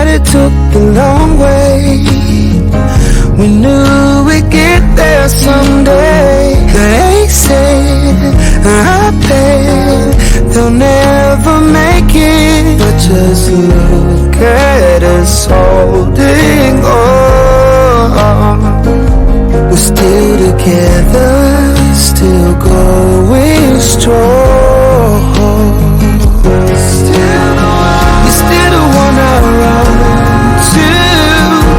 but it took the long way. We knew we'd get there someday. They said, I bet they'll never make it, but just look at us holding on. We're still together, still going strong. You're still the one I run to,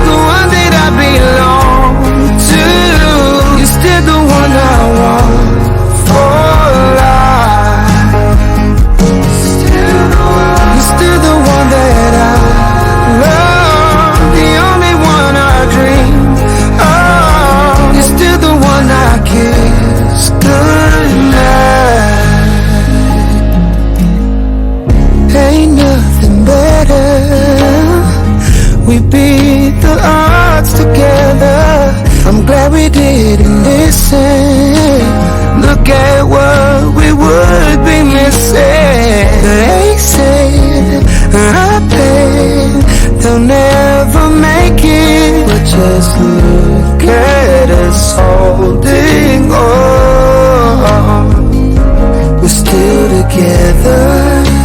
the one that I belong to. You're still the one I want for life. You're still the one that I love, the only one I dream of. You're still the one I kiss goodnight. Ain't nothing better. We beat the odds together. I'm glad we didn't listen. Look at what we would be missing. They said, I bet they'll never make it, but just look at us holding on. We're still together,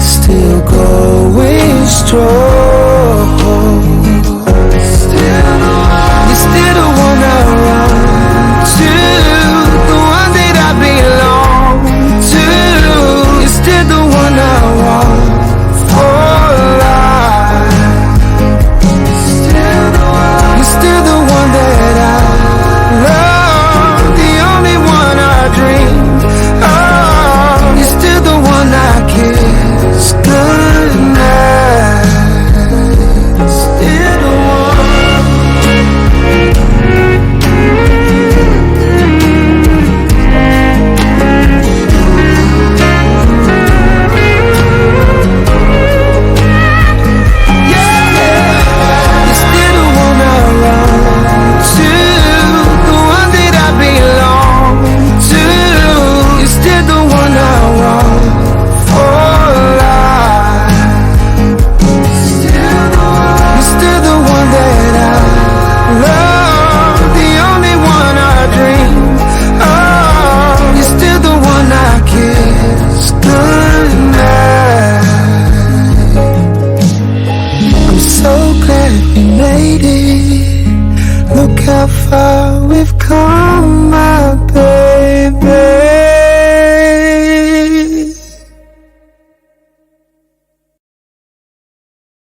still going strong. You're still the one I run to, the one that I belong to. You're still the one I want for life. You're still the one that I love, the only one I dream of. You're still the one I kiss goodnight. Still the one. Look how far we've come.